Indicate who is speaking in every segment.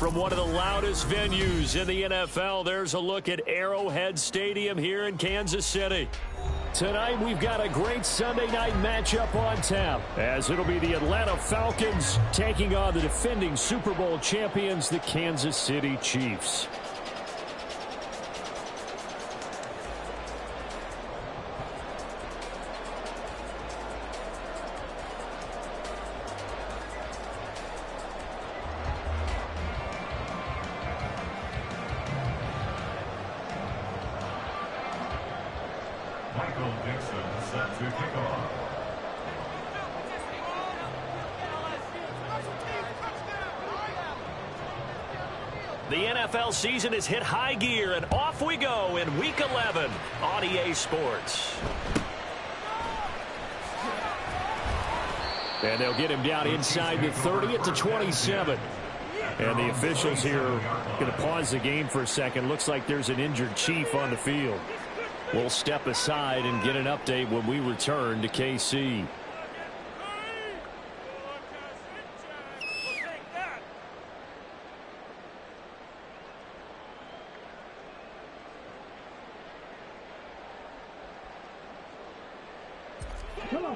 Speaker 1: From one of the loudest venues in the NFL, there's a look at Arrowhead Stadium here in Kansas City. Tonight, we've got a great Sunday night matchup on tap, as it'll be the Atlanta Falcons taking on the defending Super Bowl champions, the Kansas City Chiefs. The NFL season has hit high gear, and off we go in Week 11 on EA Sports. And they'll get him down inside the 30 at the 27. And the officials here are going to pause the game for a second. Looks like there's an injured Chief on the field. We'll step aside and get an update when we return to KC.
Speaker 2: Come on.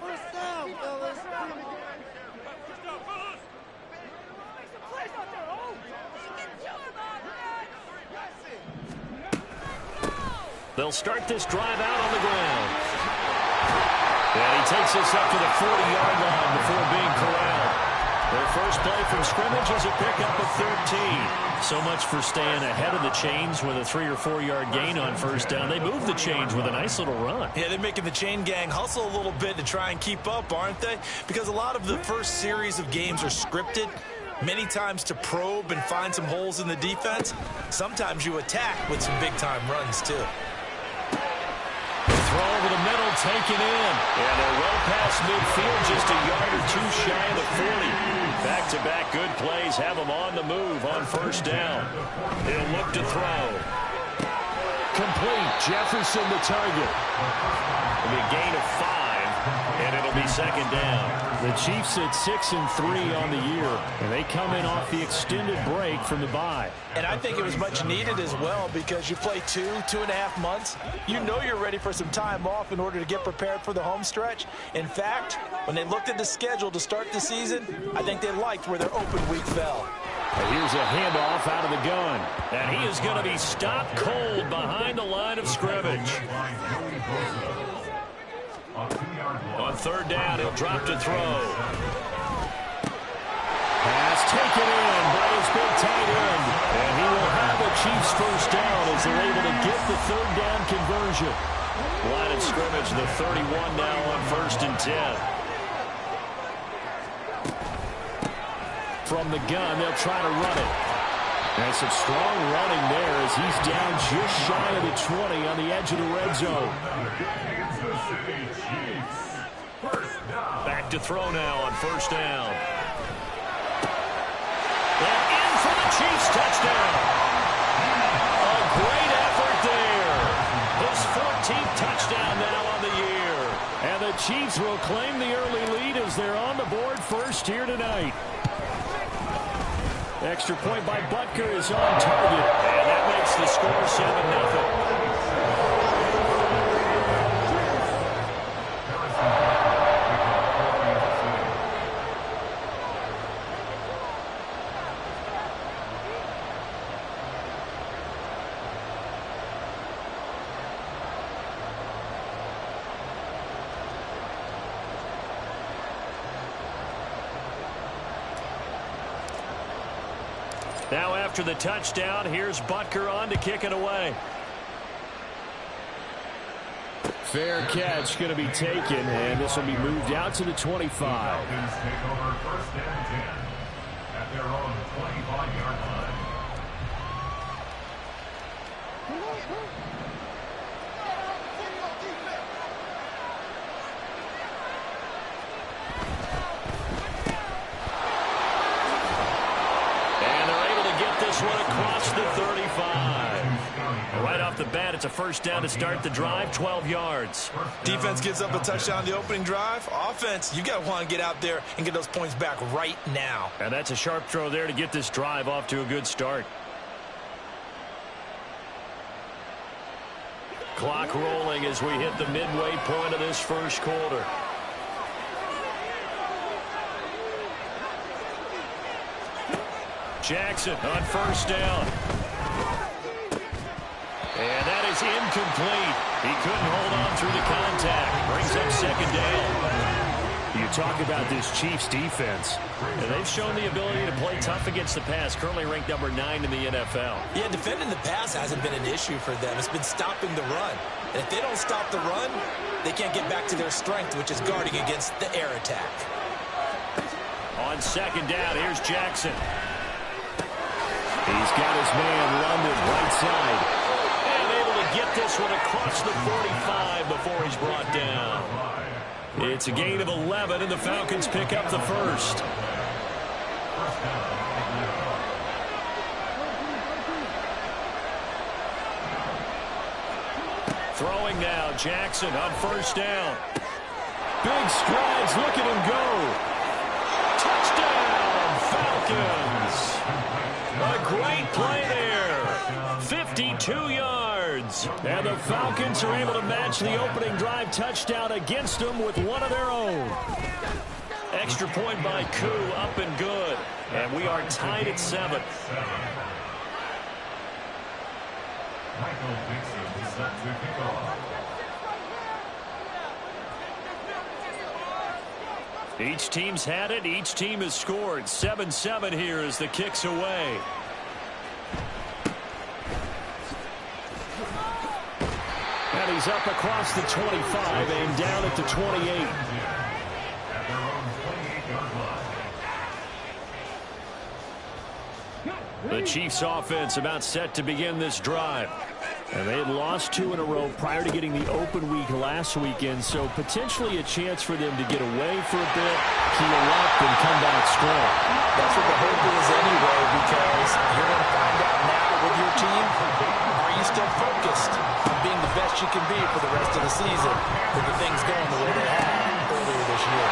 Speaker 2: First down, fellas.
Speaker 1: They'll start this drive out on the ground. And he takes us up to the 40-yard line before being corralled. Their first play from scrimmage is a pickup of 13. So much for staying ahead of the chains with a 3 or 4 yard gain on first down. They move the chains with a nice little run.
Speaker 3: Yeah, they're making the chain gang hustle a little bit to try and keep up, aren't they? Because a lot of the first series of games are scripted, many times to probe and find some holes in the defense. Sometimes you attack with some big-time runs, too.
Speaker 1: Throw over the middle, taken in. And they're well past midfield, just a yard or two shy of the 40. Back-to-back good plays have them on the move on first down. He'll look to throw. Complete. Jefferson the target. It'll be a gain of 5, and it'll be second down. The Chiefs at 6-3 on the year, and they come in off the extended break from the bye.
Speaker 3: And I think it was much needed as well, because you play 2.5 months. You know you're ready for some time off in order to get prepared for the home stretch. In fact, when they looked at the schedule to start the season, I think they liked where their open week fell.
Speaker 1: And here's a handoff out of the gun. And he is going to be stopped cold behind the line of scrimmage. On third down, he'll drop to throw. Pass taken in by his big tight end. And he will have the Chiefs first down as they're able to get the third down conversion. Line of scrimmage, the 31 now on 1st and 10. From the gun, they'll try to run it. And some strong running there as he's down just shy of the 20 on the edge of the red zone. Back to throw now on first down. And in for the Chiefs touchdown. A great effort there. His 14th touchdown now on the year. And the Chiefs will claim the early lead as they're on the board first here tonight. Extra point by Butker is on target. And that makes the score 7-0. Now after the touchdown, here's Butker on to kick it away. Fair catch going to be taken, and this will be moved out to the 25.
Speaker 4: Take over 1st and 10 at their own 25-yard line.
Speaker 1: And they're able to get this one across the 35. Right off the bat, it's a a first down to start the drive, 12 yards.
Speaker 3: Defense gives up a touchdown on the opening drive. Offense, you got to want to get out there and get those points back right now.
Speaker 1: And that's a sharp throw there to get this drive off to a good start. Clock rolling as we hit the midway point of this first quarter. Jackson on first down. And that is incomplete. He couldn't hold on through the contact. Brings up second down. You talk about this Chiefs defense. And they've shown the ability to play tough against the pass. Currently ranked number 9 in the NFL.
Speaker 3: Yeah, defending the pass hasn't been an issue for them. It's been stopping the run. And if they don't stop the run, they can't get back to their strength, which is guarding against the air attack.
Speaker 1: On second down, here's Jackson. He's got his man London right side. And able to get this one across the 45 before he's brought down. It's a gain of 11, and the Falcons pick up the first. Throwing now, Jackson on first down. Big strides, look at him go. Touchdown, Falcons. A great play there. 52 yards. And the Falcons are able to match the opening drive touchdown against them with one of their own. Extra point by Koo, up and good. And we are tied at 7.
Speaker 4: Michael Dixon is set to kick off.
Speaker 1: Each team's had it. Each team has scored. 7-7 here as the kick's away. And he's up across the 25 and down at the 28.
Speaker 4: At their own 28-yard line.
Speaker 1: The Chiefs offense about set to begin this drive. And they had lost 2 in a row prior to getting the open week last weekend, so potentially a chance for them to get away for a bit, heal up, and come back strong.
Speaker 3: That's what the hope is anyway, because you're going to find out now with your team, are you still focused on being the best you can be for the rest of the season with the things going the way they have earlier this year.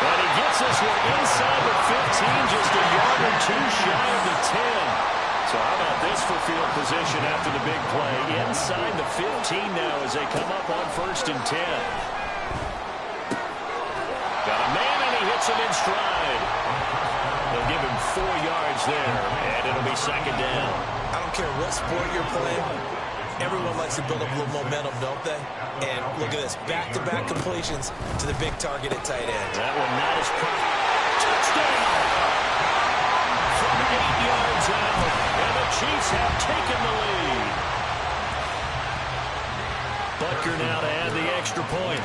Speaker 1: And he gets this one inside the 15, just a yard or 2 shy of the 10. So how about this for field position after the big play? Inside the 15 now as they come up on first and 10. Got a man and he hits him in stride. They'll give him 4 yards there, and it'll be second down.
Speaker 3: I don't care what sport you're playing. Everyone likes to build up a little momentum, don't they? And look at this, back-to-back completions to the big target at tight end.
Speaker 1: That one not as touchdown! From 8 yards out, and the Chiefs have taken the lead. Butker now to add the extra point.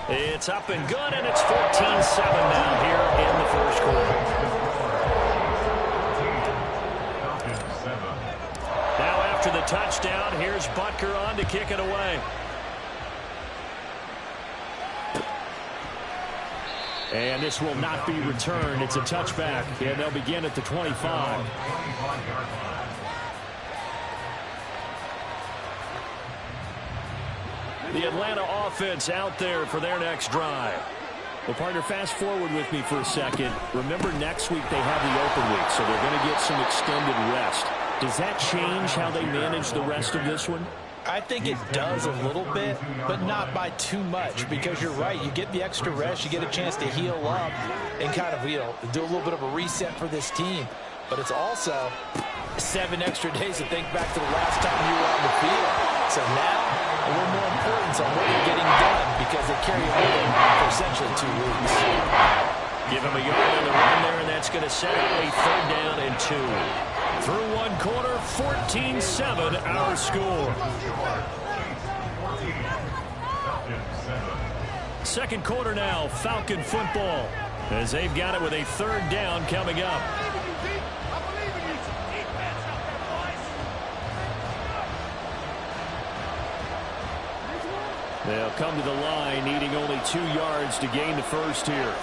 Speaker 1: It's up and good, and it's 14-7 now here in the first quarter. Now after the touchdown, here's Butker on to kick it away. And this will not be returned. It's a touchback, and they'll begin at the 25. The Atlanta offense out there for their next drive. Well, partner, fast forward with me for a second. Remember, next week they have the open week, so they're going to get some extended rest. Does that change how they manage the rest of this one?
Speaker 3: I think it does a little bit, but not by too much, because you're right. You get the extra rest, you get a chance to heal up and kind of, do a little bit of a reset for this team. But it's also 7 extra days to think back to the last time you were on the field. So now, a little more importance on what you're getting done, because they carry it with them for essentially 2 weeks.
Speaker 1: Give him a yard on the run there, and that's going to set up a third down and 2. Through one quarter, 14-7 our score. Second quarter now, Falcon football, as they've got it with a third down coming up. They'll come to the line, needing only 2 yards to gain the first here.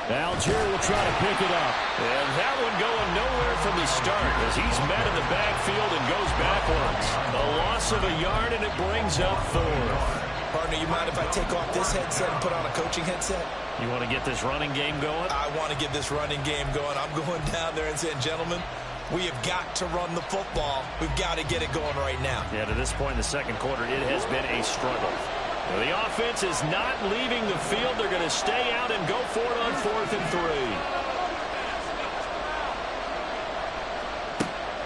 Speaker 1: Algier will try to pick it up. And that one going nowhere from the start as he's met in the backfield and goes backwards. A loss of a yard, and it brings up 4th.
Speaker 3: Partner, you mind if I take off this headset and put on a coaching headset?
Speaker 1: You want to get this running game going?
Speaker 3: I want to get this running game going. I'm going down there and saying, gentlemen, we have got to run the football. We've got to get it going right now.
Speaker 1: Yeah, to this point in the second quarter, it has been a struggle. Well, the offense is not leaving the field. They're going to stay out and go for it on 4th and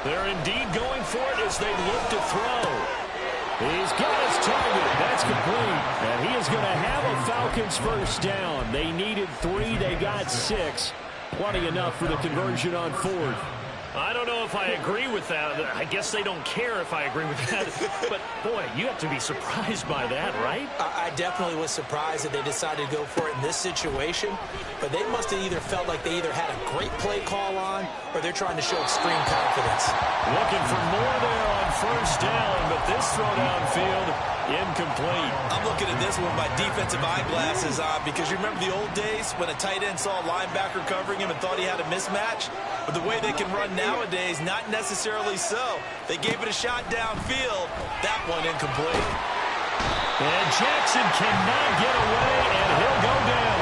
Speaker 1: 3. They're indeed going for it as they look to throw. He's got his target. That's complete. And he is going to have a Falcons first down. They needed 3. They got 6. Plenty enough for the conversion on 4th. I don't know if I agree with that. I guess they don't care if I agree with that. But, boy, you have to be surprised by that, right?
Speaker 3: I definitely was surprised that they decided to go for it in this situation. But they must have either felt like they either had a great play call on or they're trying to show extreme confidence.
Speaker 1: Looking for more there on first down, but this throw downfield, incomplete.
Speaker 3: I'm looking at this with my defensive eyeglasses on because you remember the old days when a tight end saw a linebacker covering him and thought he had a mismatch? But the way they can run nowadays, not necessarily so. They gave it a shot downfield. That one incomplete.
Speaker 1: And Jackson cannot get away, and he'll go down.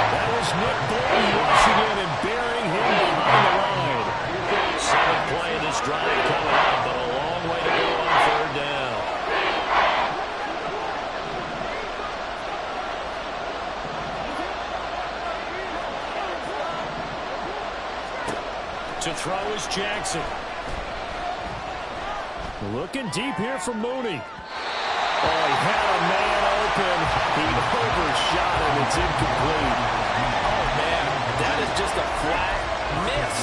Speaker 1: That was Nick Bolton rushing in and burying him behind the line. 7th play of this drive coming up, but a long way to go on 3rd down. To throw is Jackson. Looking deep here for Mooney. Oh, he had a man open. He overshot him. It's incomplete.
Speaker 3: Oh, man, that is just a flat miss.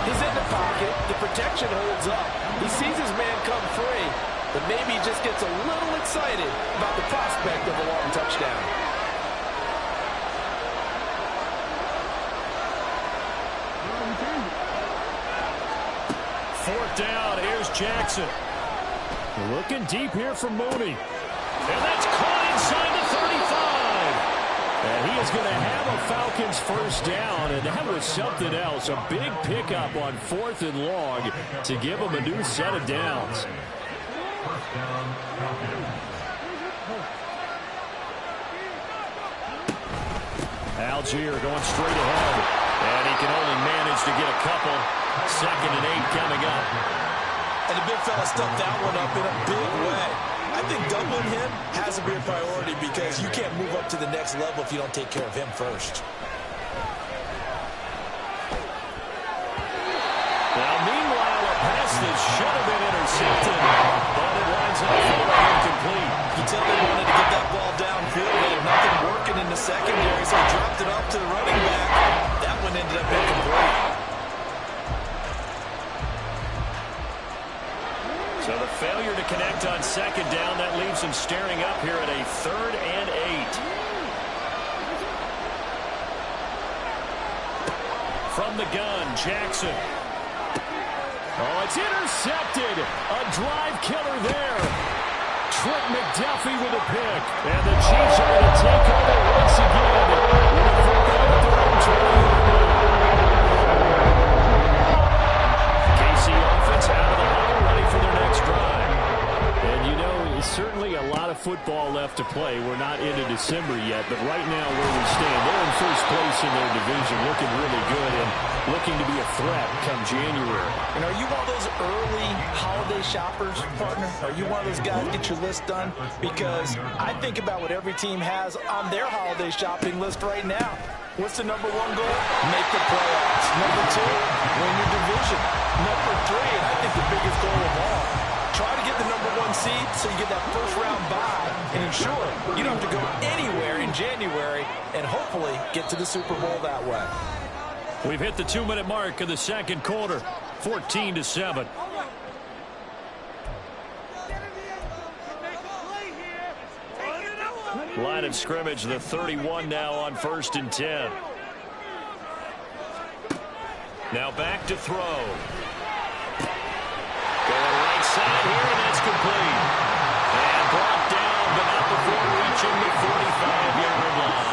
Speaker 3: He's in the pocket. The protection holds up. He sees his man come free, but maybe he just gets a little excited about the prospect of a long touchdown.
Speaker 1: Fourth down, here's Jackson. Looking deep here for Mooney. And that's caught inside the 35. And he is going to have a Falcons first down, and that was something else. A big pickup on 4th and long to give them a new set of downs.
Speaker 4: First down, Falcons.
Speaker 1: Algier going straight ahead. And he can only manage to get a couple. 2nd and 8 coming up.
Speaker 3: And the big fella stuffed that one up in a big way. I think doubling him has to be a priority because you can't move up to the next level if you don't take care of him first.
Speaker 1: Now, meanwhile, a pass that should have been intercepted, but it winds up incomplete.
Speaker 3: You tell they wanted to get that ball downfield. They had nothing working in the secondary, so he dropped it up to the running back. That one ended up incomplete.
Speaker 1: So the failure to connect on 2nd down, that leaves him staring up here at a 3rd and 8. From the gun, Jackson. Oh, it's intercepted. A drive killer there. Trent McDuffie with a pick. And the Chiefs are going to take over once again with a football at their own 20-yard line. KC offense out of the huddle, ready for their next drive. And you know, it's certainly a lot of football left to play. We're not into December yet, but right now where we stand, they're in first place in their division, looking really good and looking to be a threat come January.
Speaker 3: And are you one of those early holiday shoppers, partner? Are you one of those guys get your list done? Because I think about what every team has on their holiday shopping list right now. What's the number 1 goal? Make the playoffs. Number 2, win your division. Number 3, and I think the biggest goal of all, try to get the number 1 seed so you get that first round bye and ensure you don't have to go anywhere in January and hopefully get to the Super Bowl that way.
Speaker 1: We've hit the 2-minute mark of the second quarter, 14-7. Line of scrimmage, the 31 now on 1st and 10. Now back to throw. Going right side here, and that's complete. And brought down, but not before reaching the 45-yard line.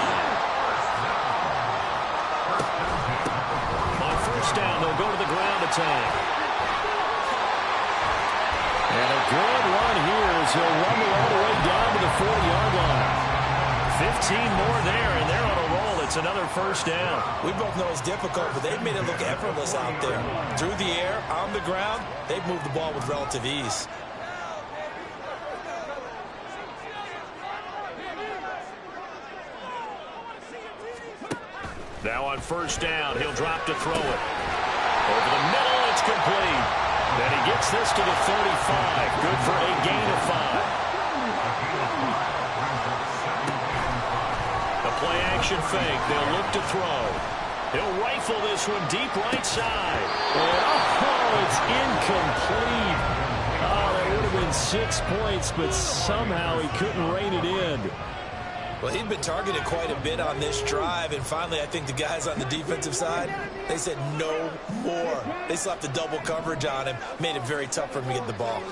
Speaker 1: 15 more there, and they're on a roll. It's another first down.
Speaker 3: We both know it's difficult, but they've made it look effortless out there. Through the air, on the ground, they've moved the ball with relative ease.
Speaker 1: Now on first down, he'll drop to throw it. Over the middle, it's complete. Then he gets this to the 35. Good for a gain of 5. The play-action fake. They'll look to throw. He'll rifle this one deep right side.
Speaker 5: Oh, it's incomplete. Oh, that would have been 6 points, but somehow he couldn't rein it in.
Speaker 3: Well, he'd been targeted quite a bit on this drive, and finally I think the guys on the defensive side, they said no more. They slapped the double coverage on him, made it very tough for him to get the ball.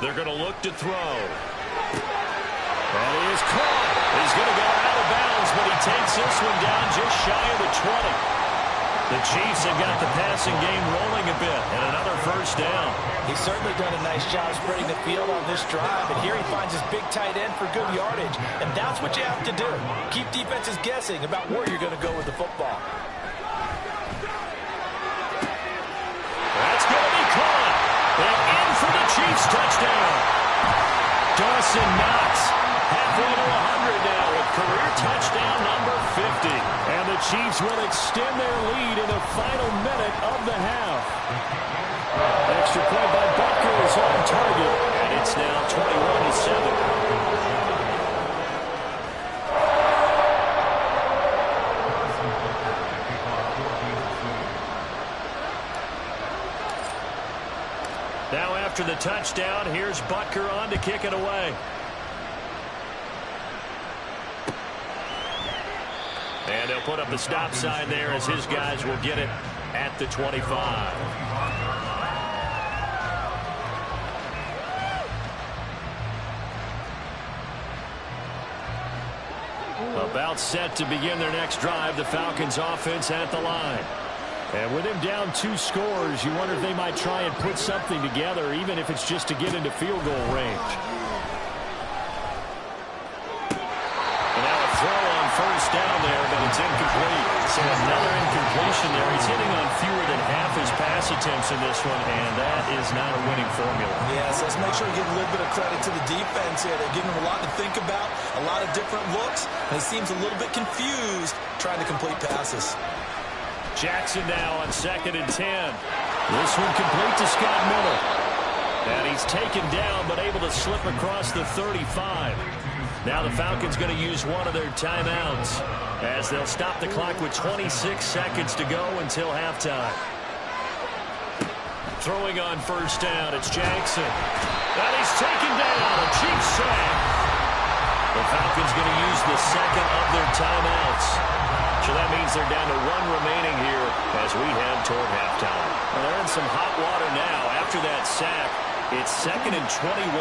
Speaker 1: They're going to look to throw. And he is caught. He's going to go out of bounds, but he takes this one down just shy of the 20. The Chiefs have got the passing game rolling a bit, and another first down.
Speaker 3: He's certainly done a nice job spreading the field on this drive, and here he finds his big tight end for good yardage, and that's what you have to do. Keep defenses guessing about where you're going to go with the football.
Speaker 1: That's going to be caught. And in for the Chiefs touchdown. Dawson Knox halfway to 100 now with career touchdown number 50.
Speaker 5: And the Chiefs will extend their lead in the final minute of the half. Extra point by Butker is on target.
Speaker 1: And it's now 21-7. Now after the touchdown, here's Butker on to kick it away. And they'll put up the stop sign there as his guys will get it at the 25. About set to begin their next drive, the Falcons offense at the line.
Speaker 5: And with him down 2 scores, you wonder if they might try and put something together, even if it's just to get into field goal range.
Speaker 1: And now a throw on first down there, but it's incomplete. So another incompletion there. He's hitting on fewer than half his pass attempts in this one, and that is not a winning formula.
Speaker 3: Yes, let's make sure we give a little bit of credit to the defense here. They're giving him a lot to think about, a lot of different looks, and he seems a little bit confused trying to complete passes.
Speaker 1: Jackson now on 2nd and 10. This one complete to Scott Miller. And he's taken down but able to slip across the 35. Now the Falcons going to use one of their timeouts as they'll stop the clock with 26 seconds to go until halftime. Throwing on first down, it's Jackson. And he's taken down, a cheap sack. The Falcons going to use the second of their timeouts. So that means they're down to 1 remaining here as we head toward halftime. Well, they're in some hot water now. After that sack, it's 2nd and 21.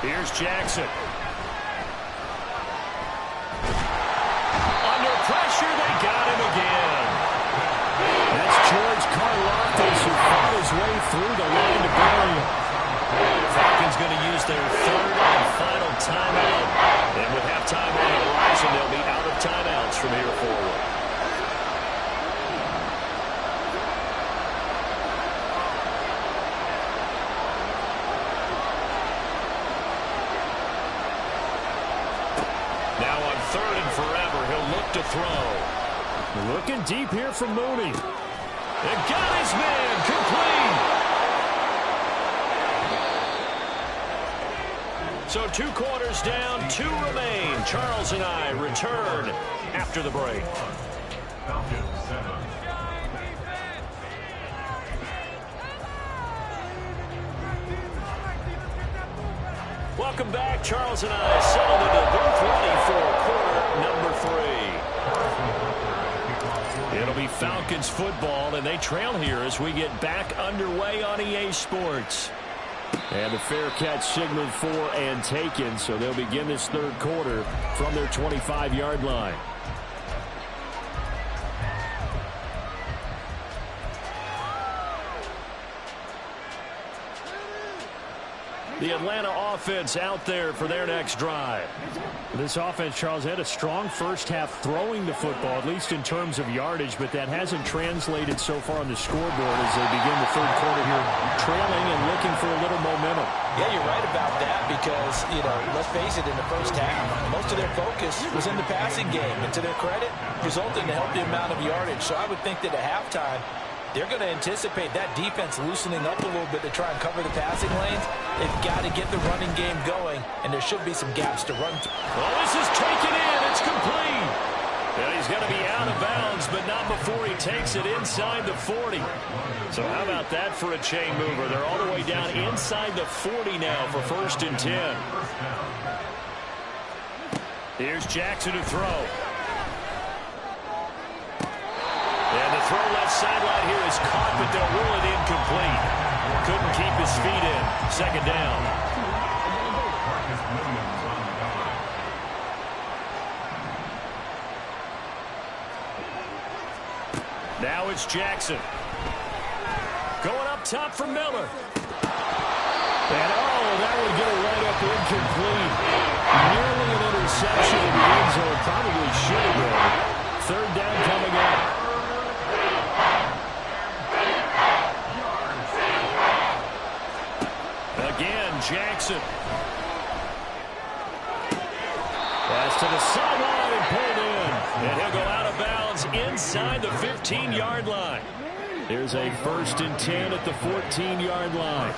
Speaker 1: Here's Jackson. Under pressure, they got him again.
Speaker 5: That's George Karlaftis who fought his way through the line to bury him.
Speaker 1: Falcons going to use their 3rd and final timeout. And with halftime on the horizon, they'll be out of timeouts from here forward. Now on 3rd and forever, he'll look to throw.
Speaker 5: Looking deep here from Mooney.
Speaker 1: And got his man complete. So 2 quarters down, 2 remain. Charles and I return after the break.
Speaker 4: Falcons 7.
Speaker 1: Welcome back. Charles and I settled into the booth ready for quarter number 3. It'll be Falcons football, and they trail here as we get back underway on EA Sports.
Speaker 5: And the fair catch signaled for and taken, so they'll begin this 3rd quarter from their 25-yard line. The Atlanta offense out there for their next drive. This offense, Charles, had a strong first half throwing the football, at least in terms of yardage, but that hasn't translated so far on the scoreboard as they begin the third quarter here, trailing and looking for a little momentum.
Speaker 3: Yeah, you're right about that because, let's face it, in the first half, most of their focus was in the passing game. And to their credit, resulted in a healthy amount of yardage. So I would think that at halftime, they're going to anticipate that defense loosening up a little bit to try and cover the passing lanes. They've got to get the running game going, and there should be some gaps to run through.
Speaker 5: Well, this is taken in. It's complete. And he's going to be out of bounds, but not before he takes it inside the 40. So how about that for a chain mover? They're all the way down inside the 40 now for 1st and 10. Here's Jackson to throw. And the throw left sideline here is caught, but they'll rule it incomplete. Couldn't keep his feet in. 2nd down. Now it's Jackson. Going up top for Miller. And, that would get a right up incomplete. Nearly an interception in the end zone. Probably should have been. 3rd down coming up. Again, Jackson. Pass to the sideline and pulled in. And he'll go out of bounds inside the 15-yard line. There's a 1st and 10 at the 14-yard line.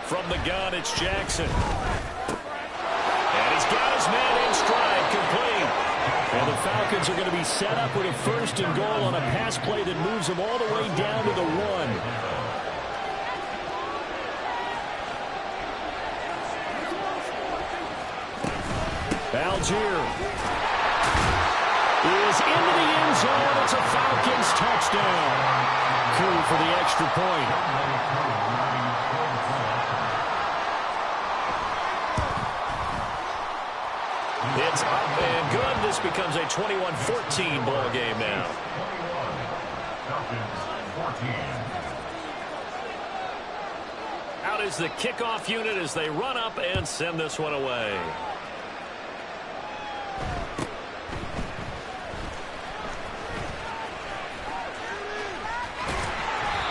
Speaker 5: From the gun, it's Jackson. And he's got his man in stride, complete. And the Falcons are going to be set up with a 1st and goal on a pass play that moves them all the way down to the 1. Algier is into the end zone. It's a Falcons touchdown. Coup for the extra point. It's up and good. This becomes a 21-14 ball game now. Out is the kickoff unit as they run up and send this one away.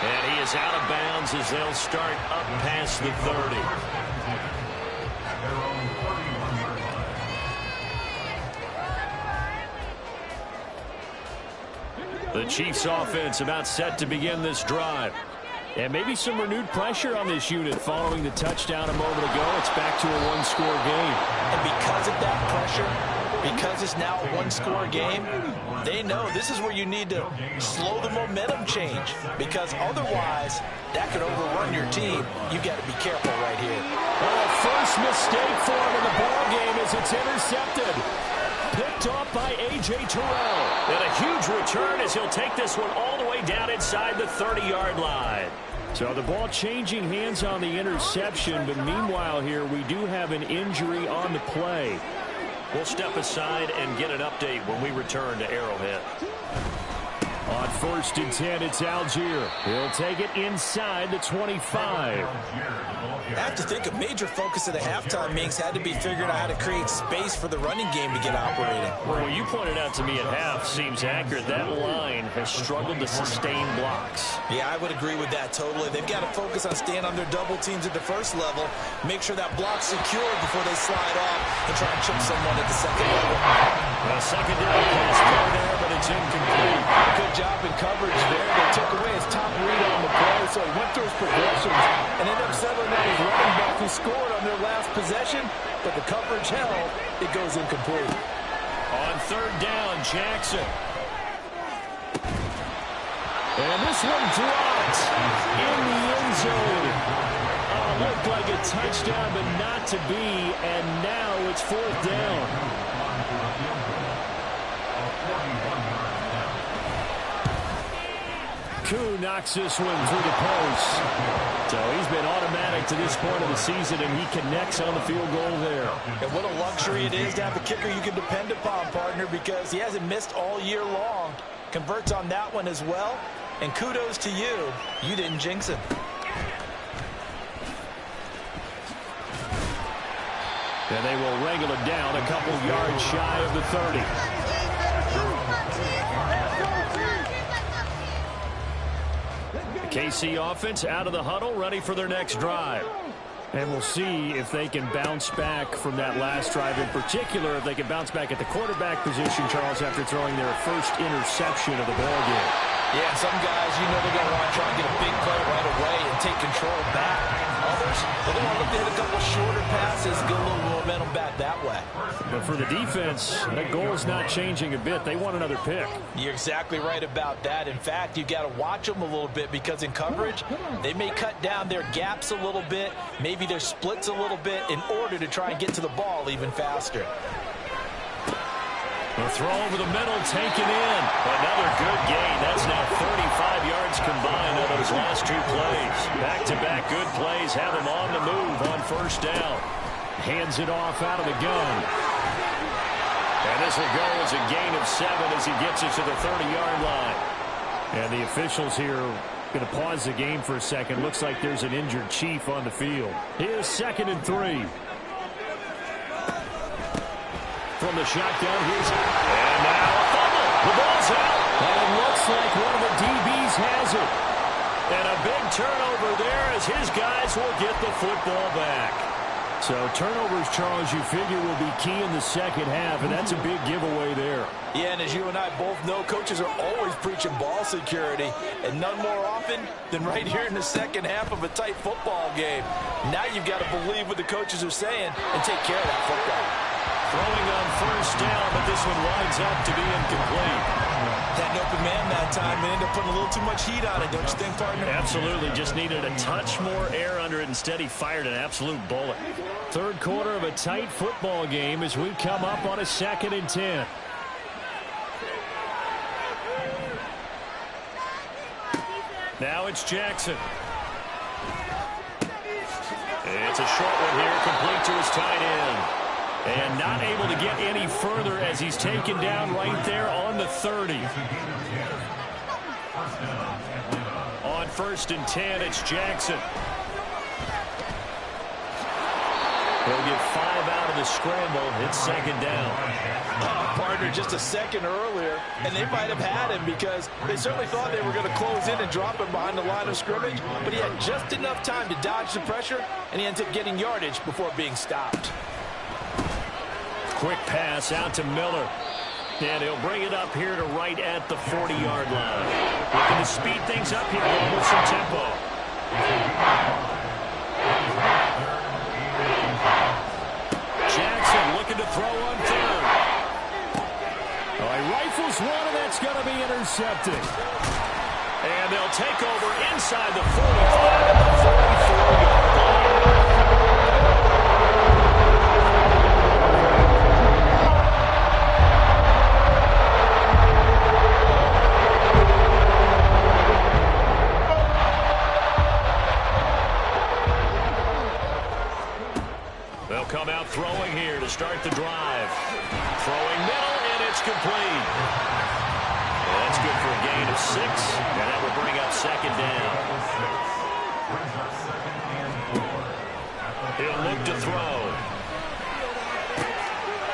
Speaker 5: And he is out of bounds as they'll start up past the 30. The Chiefs offense about set to begin this drive. And maybe some renewed pressure on this unit following the touchdown a moment ago. It's back to a one-score game.
Speaker 3: And because of that pressure, because it's now a one-score game, they know this is where you need to slow the momentum change. Because otherwise, that could overrun your team. You've got to be careful right here.
Speaker 5: Well, a first mistake for him in the ball game as it's intercepted. Picked off by A.J. Terrell. And a huge return as he'll take this one all the way down inside the 30-yard line. So the ball changing hands on the interception, but meanwhile here we do have an injury on the play. We'll step aside and get an update when we return to Arrowhead. On 1st and 10, it's Algier. He'll take it inside the 25.
Speaker 3: I have to think a major focus of the halftime meetings had to be figuring out how to create space for the running game to get operating.
Speaker 5: Well, what you pointed out to me at half seems accurate. That line has struggled to sustain blocks.
Speaker 3: Yeah, I would agree with that totally. They've got to focus on staying on their double teams at the first level, make sure that block's secure before they slide off and try and chip someone at the second level.
Speaker 5: A secondary pass play there, but it's incomplete.
Speaker 3: Good job in coverage there. They took away his top read on the play, so he went through his progressions and ended up settling on his running back who scored on their last possession, but the coverage held. It goes incomplete.
Speaker 5: On 3rd down, Jackson. And this one dropped in the end zone. Looked like a touchdown, but not to be, and now it's 4th down. Koo knocks this one through the post. So he's been automatic to this point of the season, and he connects on the field goal there.
Speaker 3: And what a luxury it is to have a kicker you can depend upon, partner, because he hasn't missed all year long. Converts on that one as well. And kudos to you. You didn't jinx him.
Speaker 5: And they will wrangle it down a couple yards shy of the 30. The KC offense out of the huddle, ready for their next drive. And we'll see if they can bounce back from that last drive, in particular if they can bounce back at the quarterback position, Charles, after throwing their first interception of the ballgame.
Speaker 3: Yeah, some guys, you know they're going to want to try and get a big play right away and take control back. Others, they're going to look to hit a couple shorter passes, get a little momentum back that way.
Speaker 5: But for the defense, that goal is not changing a bit. They want another pick.
Speaker 3: You're exactly right about that. In fact, you've got to watch them a little bit because in coverage, they may cut down their gaps a little bit, maybe their splits a little bit in order to try and get to the ball even faster.
Speaker 5: The throw over the middle, taken in. Another good gain. That's now 35 yards combined on those last two plays. Back-to-back good plays have him on the move on first down. Hands it off out of the gun. And this will go as a gain of 7 as he gets it to the 30-yard line. And the officials here going to pause the game for a second. Looks like there's an injured Chief on the field. Here's 2nd and 3. From the shotgun, and now a fumble. The ball's out. And it looks like one of the DBs has it. And a big turnover there as his guys will get the football back. So turnovers, Charles, you figure will be key in the second half, and that's a big giveaway there.
Speaker 3: Yeah, and as you and I both know, coaches are always preaching ball security, and none more often than right here in the second half of a tight football game. Now you've got to believe what the coaches are saying and take care of that football.
Speaker 5: Throwing on first down, but this one winds up to be incomplete.
Speaker 3: Had an open man that time and ended up putting a little too much heat on it, don't you think, partner?
Speaker 5: Absolutely. Just needed a touch more air under it. Instead, he fired an absolute bullet. Third quarter of a tight football game as we come up on a 2nd and 10. Now it's Jackson. It's a short one here, complete to his tight end. And not able to get any further as he's taken down right there on the 30. On 1st and 10, it's Jackson. He'll get 5 out of the scramble. It's 2nd down.
Speaker 3: Partner, just a second earlier, and they might have had him because they certainly thought they were going to close in and drop him behind the line of scrimmage, but he had just enough time to dodge the pressure, and he ends up getting yardage before being stopped.
Speaker 5: Quick pass out to Miller. And he'll bring it up here to right at the 40-yard line. Looking to speed things up here with some tempo. Jackson looking to throw on 3rd. Oh, he rifles one, and that's going to be intercepted. And they'll take over inside the 45 at the 44-yard line. Come out throwing here to start the drive. Throwing middle, and it's complete. Well, that's good for a gain of 6, and that will bring up 2nd down. He'll look to throw.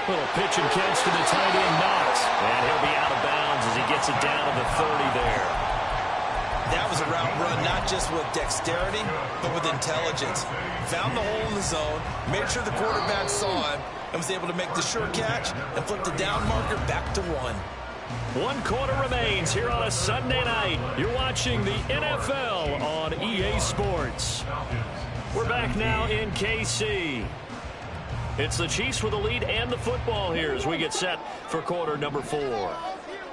Speaker 5: Little pitch and catch to the tight end, Knox. And he'll be out of bounds as he gets it down to the 30 there.
Speaker 3: That was a route run, not just with dexterity, but with intelligence. Found the hole in the zone, made sure the quarterback saw him, and was able to make the sure catch and flip the down marker back to 1.
Speaker 5: 1 quarter remains here on a Sunday night. You're watching the NFL on EA Sports. We're back now in KC. It's the Chiefs with the lead and the football here as we get set for quarter number 4.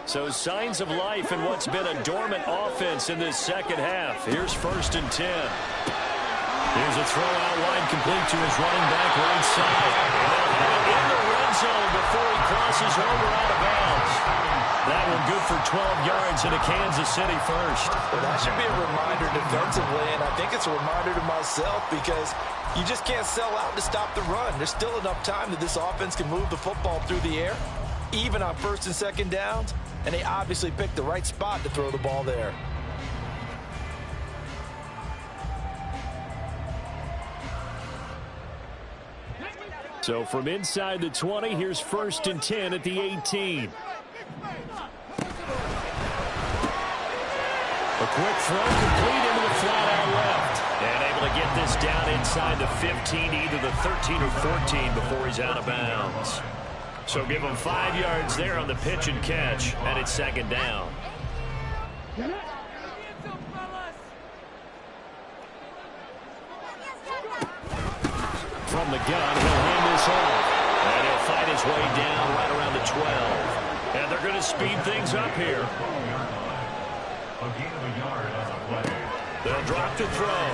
Speaker 5: So signs of life in what's been a dormant offense in this second half. Here's 1st and 10. Here's a throw out wide complete to his running back right side. And in the red zone before he crosses over out of bounds.
Speaker 1: That one good for 12 yards into Kansas City first.
Speaker 3: Well, that should be a reminder defensively, and I think it's a reminder to myself because you just can't sell out to stop the run. There's still enough time that this offense can move the football through the air, even on first and second downs, and they obviously picked the right spot to throw the ball there.
Speaker 5: So from inside the 20, here's 1st and 10 at the 18.
Speaker 1: A quick throw complete into the flat out left. And able to get this down inside the 15, either the 13 or 14 before he's out of bounds. So give him 5 yards there on the pitch and catch, and it's 2nd down. From the gun, he'll hand this off. And he'll fight his way down right around the 12. And they're going to speed things up here. They'll drop to throw.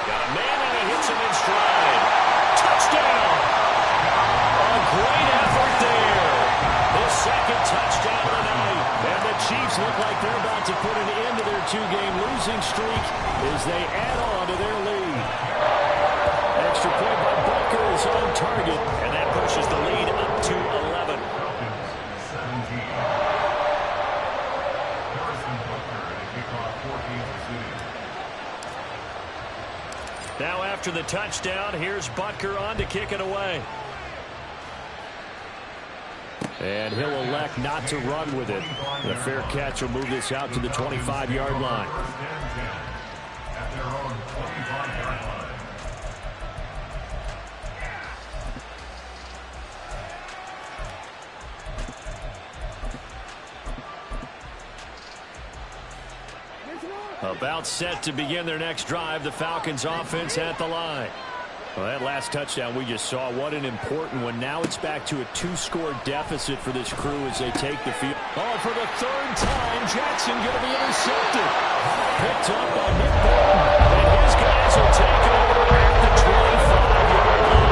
Speaker 1: Got a man and he hits him in stride. Touchdown! A great effort there. His 2nd touchdown of the night. And the Chiefs look like they're about to put an end to their 2-game losing streak as they add on to their lead. Extra point by Butker is on target, and that pushes the lead up to 11. Now after the touchdown, here's Butker on to kick it away. And he'll elect not to run with it. The fair catch will move this out to the 25-yard line.
Speaker 4: At their own 25-yard line.
Speaker 1: About set to begin their next drive, the Falcons offense at the line. Well, that last touchdown we just saw, what an important one. Now it's back to a 2-score deficit for this crew as they take the field.
Speaker 5: Oh, for the 3rd time, Jackson going to be intercepted. Picked up by Nick.
Speaker 1: And his guys will take over at the 25-yard line.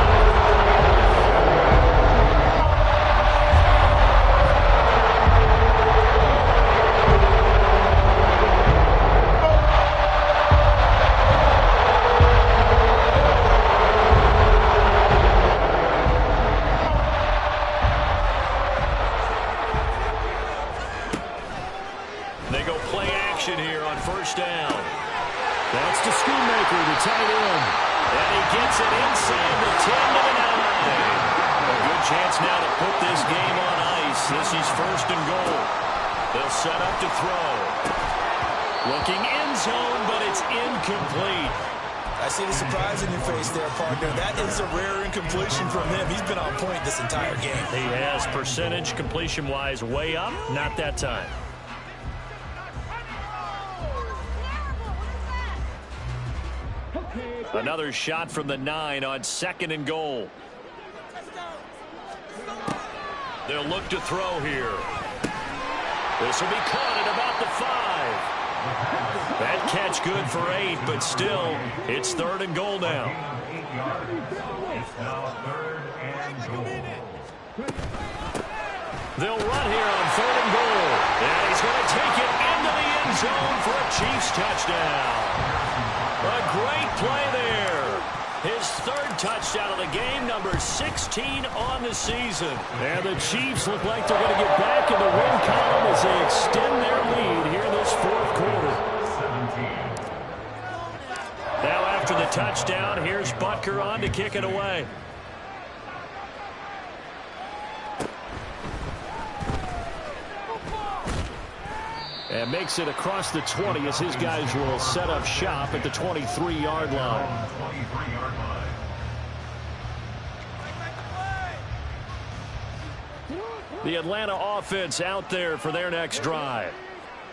Speaker 1: They go play action here on 1st down.
Speaker 5: That's to Schoonmaker, the tight end.
Speaker 1: And he gets it inside the 10 to the 9. A good chance now to put this game on ice. This is 1st and goal. They'll set up to throw. Looking end zone, but it's incomplete.
Speaker 3: I see the surprise in your face there, partner. That is a rare incompletion from him. He's been on point this entire game.
Speaker 1: He has percentage completion-wise way up. Not that time. Another shot from the 9 on 2nd and goal. They'll look to throw here. This will be caught at about the 5. That catch good for 8, but still, it's 3rd and goal now.
Speaker 4: It's now 3rd and goal.
Speaker 1: They'll run here on 3rd and goal. And he's going to take it into the end zone for a Chiefs touchdown. A great play there. His 3rd touchdown of the game, number 16 on the season.
Speaker 5: And the Chiefs look like they're going to get back in the win column as they extend their lead here in this 4th quarter.
Speaker 1: Now after the touchdown, here's Butker on to kick it away.
Speaker 5: And makes it across the 20 as his guys will set up shop at the 23-yard line.
Speaker 1: The Atlanta offense out there for their next drive.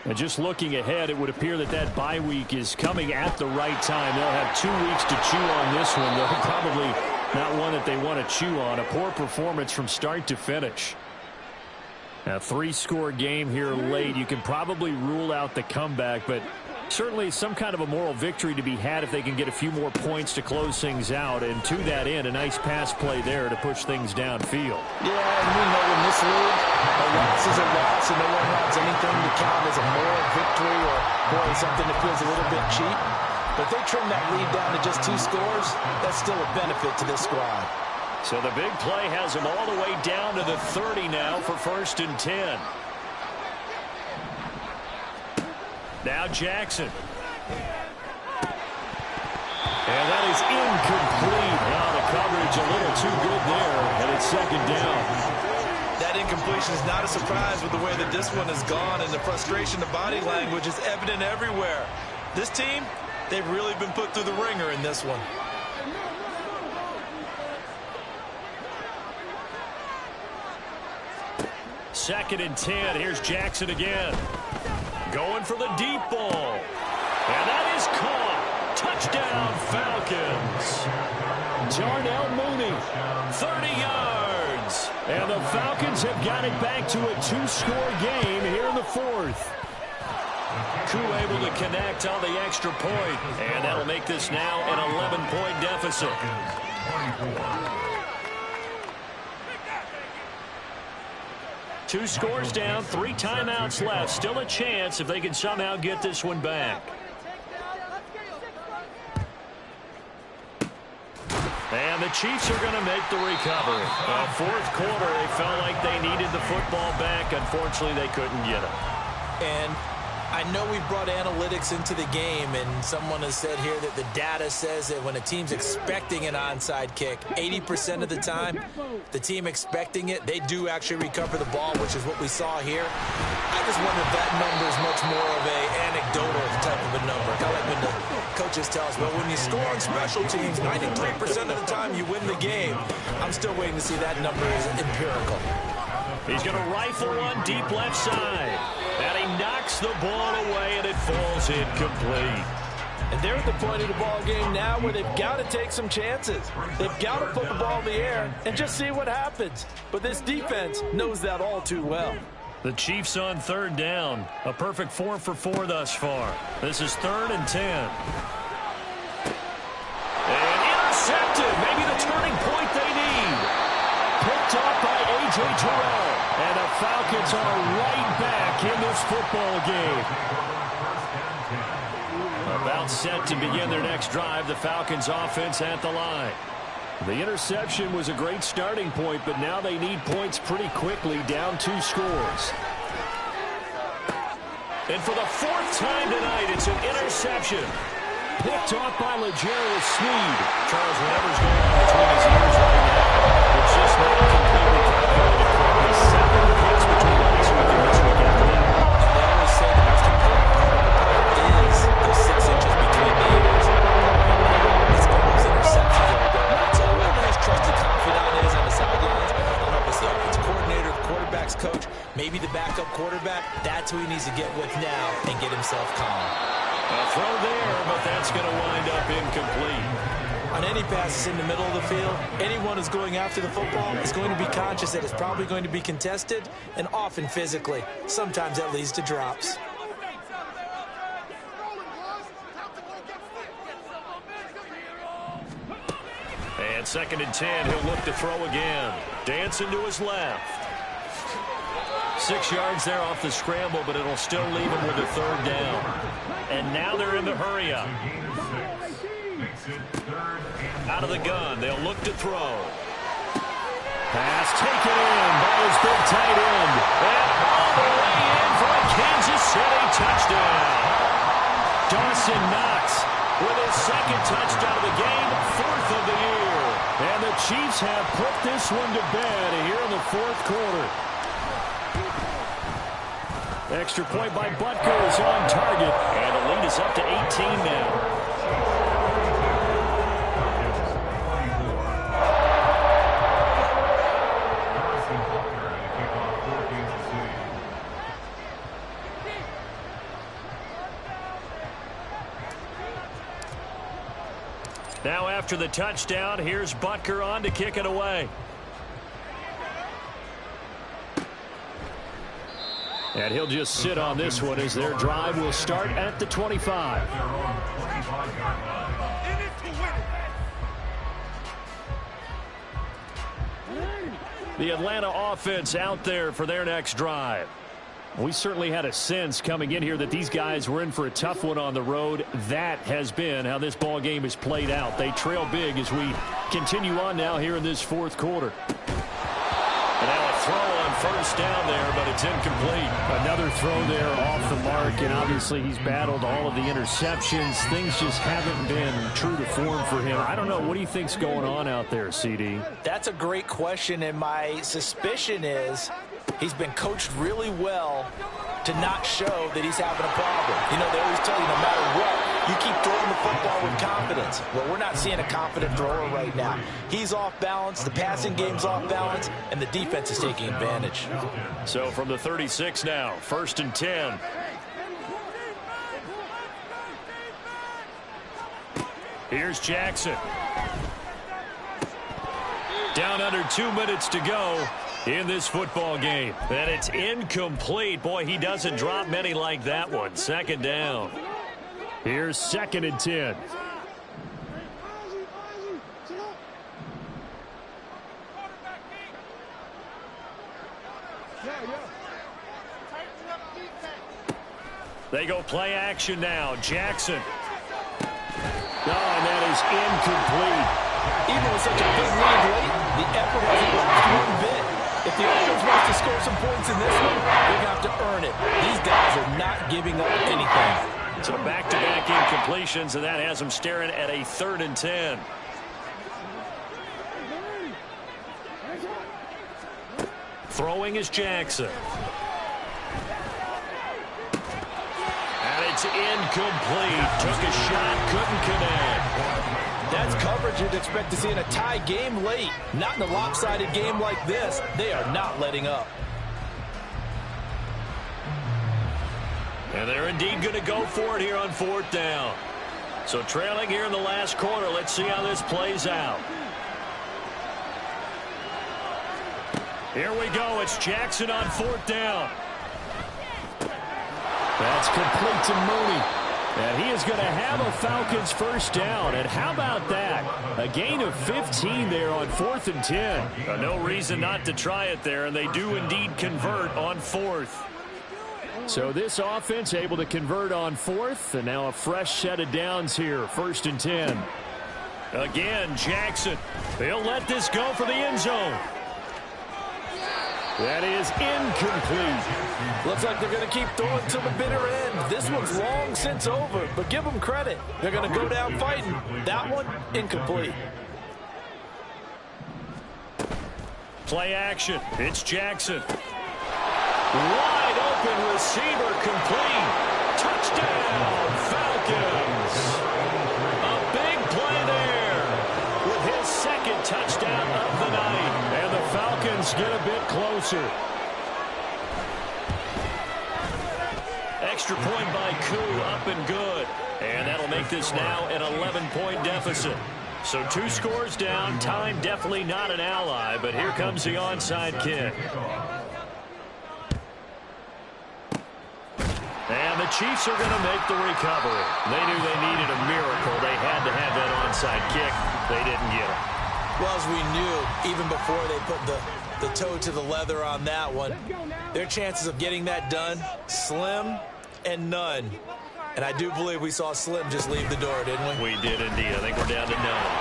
Speaker 1: And just looking ahead, it would appear that that bye week is coming at the right time. They'll have 2 weeks to chew on this one, though probably not one that they want to chew on. A poor performance from start to finish. A 3-score game here late. You can probably rule out the comeback, but
Speaker 5: Certainly some kind of a moral victory to be had if they can get a few more points to close things out. And to that end, a nice pass play there to push things downfield.
Speaker 3: Yeah, and we know in this league, a loss is a loss, and no one wants anything to count as a moral victory or, boy, something that feels a little bit cheap. But if they trim that lead down to just 2 scores, that's still a benefit to this squad.
Speaker 1: So the big play has them all the way down to the 30 now for 1st and 10. Now Jackson. And that is incomplete. Now the coverage a little too good there, and it's 2nd down.
Speaker 3: That incompletion is not a surprise with the way that this one has gone, and the frustration, the body language is evident everywhere. This team, they've really been put through the ringer in this one.
Speaker 1: Second and 10. Here's Jackson again. Going for the deep ball. And that is caught. Touchdown, Falcons.
Speaker 5: Darnell Mooney.
Speaker 1: 30 yards.
Speaker 5: And the Falcons have got it back to a 2-score game here in the 4th.
Speaker 1: Koo able to connect on the extra point. And that'll make this now an 11-point deficit. 2 scores down, 3 timeouts left. Still a chance if they can somehow get this one back. And the Chiefs are going to make the recovery. 4th quarter, they felt like they needed the football back. Unfortunately, they couldn't get it.
Speaker 3: And I know we've brought analytics into the game, and someone has said here that the data says that when a team's expecting an onside kick, 80% of the time, the team expecting it, they do actually recover the ball, which is what we saw here. I just wonder if that number is much more of an anecdotal type of a number. Kind of like when the coaches tell us, well, when you score on special teams, 93% of the time you win the game. I'm still waiting to see that number is empirical.
Speaker 1: He's going to rifle one deep left side. And he knocks the ball away, and it falls incomplete.
Speaker 3: And they're at the point of the ball game now where they've got to take some chances. They've got to put the ball in the air and just see what happens. But this defense knows that all too well.
Speaker 1: The Chiefs on 3rd down. A perfect 4 for 4 thus far. This is 3rd and 10. And intercepted. Maybe the turning point they need. Picked up by A.J. Terrell. And the Falcons are right back in this football game. About set to begin their next drive. The Falcons offense at the line.
Speaker 5: The interception was a great starting point, but now they need points pretty quickly, down 2 scores.
Speaker 1: And for the 4th time tonight, it's an interception.
Speaker 5: Picked off by L'Jarius Sneed.
Speaker 1: Charles, whatever's going on between his ears right now, it's just not completely calculated correctly. 7 hits between last week and this week after that.
Speaker 3: They always say the most important part is those 6 inches between the ears. It's when those interceptions are going on. So whoever his trusted confidant is on the sidelines, I don't know if it's the offensive coordinator, the quarterback's coach, maybe the backup quarterback, that's who he needs to get with now and get himself calm.
Speaker 1: A throw there, but that's going to wind up incomplete.
Speaker 3: On any passes in the middle of the field, anyone who's going after the football is going to be conscious that it's probably going to be contested and often physically. Sometimes that leads to drops.
Speaker 1: And 2nd and 10, he'll look to throw again. Dancing to his left. 6 yards there off the scramble, but it'll still leave him with a 3rd down. And now they're in the hurry-up. Out of the gun, they'll look to throw.
Speaker 5: Pass taken in by his big tight end.
Speaker 1: And all the way in for a Kansas City touchdown.
Speaker 5: Dawson Knox
Speaker 1: With his 2nd touchdown of the game, 4th of the year.
Speaker 5: And the Chiefs have put this one to bed here in the 4th quarter. Extra point by Butker is on target.
Speaker 1: And the lead is up to 18 now. Now after the touchdown, here's Butker on to kick it away.
Speaker 5: And he'll just sit on this one as their drive will start at the 25.
Speaker 4: Their own 25-yard line.
Speaker 5: The Atlanta offense out there for their next drive. We certainly had a sense coming in here that these guys were in for a tough one on the road. That has been how this ball game has played out. They trail big as we continue on now here in this fourth quarter.
Speaker 1: And now a throw on first down there, but it's incomplete.
Speaker 5: Another throw there off the mark, and obviously he's battled all of the interceptions. Things just haven't been true to form for him. I don't know. What do you think's going on out there, CD?
Speaker 3: That's a great question, and my suspicion is he's been coached really well to not show that he's having a problem. You know, they always tell you no matter what, you keep throwing the football with confidence. Well, we're not seeing a confident thrower right now. He's off balance, the passing game's off balance, and the defense is taking advantage.
Speaker 1: So from the 36 now, 1st and 10. Here's Jackson. Down under 2 minutes to go in this football game. And it's incomplete. Boy, he doesn't drop many like that one. 2nd down.
Speaker 5: Here's 2nd and 10.
Speaker 1: They go play action now. Jackson.
Speaker 5: Oh, and that is incomplete.
Speaker 3: Even with such a big lead late, the effort hasn't lost one bit. If the offense wants to score some points in this one, they're going to have to earn it. These guys are not giving up anything.
Speaker 1: So back-to-back incompletions, and that has them staring at a 3rd and 10. Throwing is Jackson. And it's incomplete. Took a shot, couldn't connect.
Speaker 3: That's coverage you'd expect to see in a tie game late. Not in a lopsided game like this. They are not letting up.
Speaker 1: And they're indeed going to go for it here on 4th down. So trailing here in the last quarter. Let's see how this plays out. Here we go. It's Jackson on 4th down.
Speaker 5: That's complete to Mooney. And he is going to have a Falcons 1st down. And how about that? A gain of 15 there on 4th and 10.
Speaker 1: No reason not to try it there, and they do indeed convert on 4th.
Speaker 5: So this offense able to convert on 4th, and now a fresh set of downs here, 1st and 10.
Speaker 1: Again, Jackson. They'll let this go for the end zone.
Speaker 5: That is incomplete.
Speaker 3: Looks like they're going to keep throwing to the bitter end. This one's long since over, but give them credit. They're going to go down fighting. That one, incomplete.
Speaker 1: Play action. It's Jackson. Wide open receiver complete. Touchdown, Falcons. A big play there with his 2nd touchdown of the night.
Speaker 5: And the Falcons get a bit closer.
Speaker 1: Extra point by Koo, up and good. And that'll make this now an 11-point deficit. So 2 scores down. Time definitely not an ally, but here comes the onside kick. And the Chiefs are going to make the recovery. They knew they needed a miracle. They had to have that onside kick. They didn't get it.
Speaker 3: Well, as we knew, even before they put the toe to the leather on that one, their chances of getting that done, slim and none. And I do believe we saw Slim just leave the door, didn't we?
Speaker 1: We did indeed. I think we're down to none.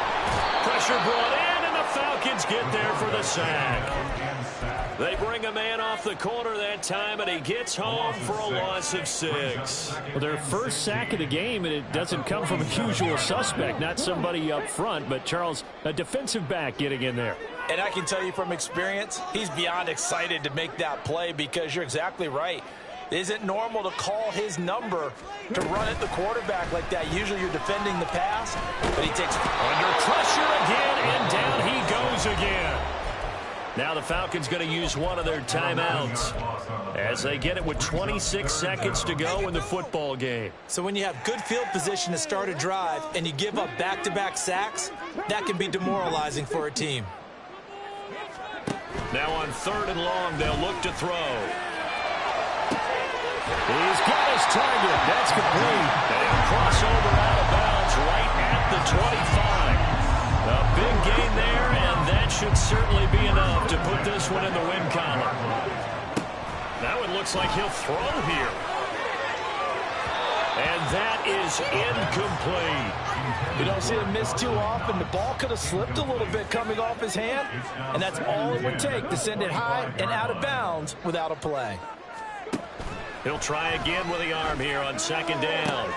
Speaker 1: Pressure brought in, and the Falcons get there for the sack. They bring a man off the corner that time, and he gets home for a loss of 6.
Speaker 5: Well, their first sack of the game, and it doesn't come from a usual suspect, not somebody up front, but Charles, a defensive back getting in there.
Speaker 3: And I can tell you from experience, he's beyond excited to make that play because you're exactly right. It isn't normal to call his number to run at the quarterback like that. Usually you're defending the pass, but he takes
Speaker 1: under pressure again, and down he goes again. Now the Falcons going to use one of their timeouts as they get it with 26 seconds to go in the football game.
Speaker 3: So when you have good field position to start a drive and you give up back-to-back sacks, that can be demoralizing for a team.
Speaker 1: Now on 3rd and long, they'll look to throw.
Speaker 5: He's got his target. That's complete.
Speaker 1: And a crossover out of bounds right at the 25. A big gain there, and that should certainly be enough to put this one in the win column. That one looks like he'll throw here. And that is incomplete.
Speaker 3: You don't see him miss too often. The ball could have slipped a little bit coming off his hand, and that's all it would take to send it high and out of bounds without a play.
Speaker 1: He'll try again with the arm here on second down.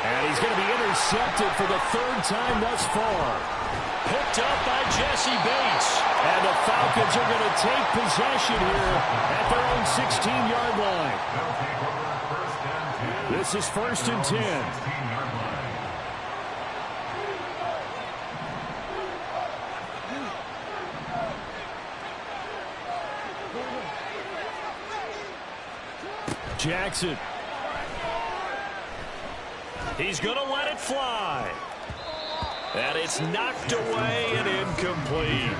Speaker 5: And he's going to be intercepted for the third time thus far.
Speaker 1: Picked up by Jesse Bates.
Speaker 5: And the Falcons are going to take possession here at their own 16-yard line. This is 1st and 10. Jackson.
Speaker 1: He's going to let it fly. And it's knocked away and incomplete.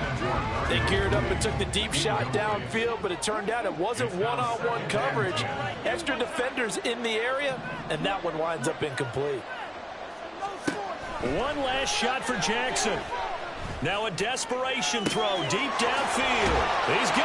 Speaker 3: They geared up and took the deep shot downfield, but it turned out it wasn't one-on-one coverage. Extra defenders in the area, and that one winds up incomplete.
Speaker 1: One last shot for Jackson. Now a desperation throw deep downfield. He's got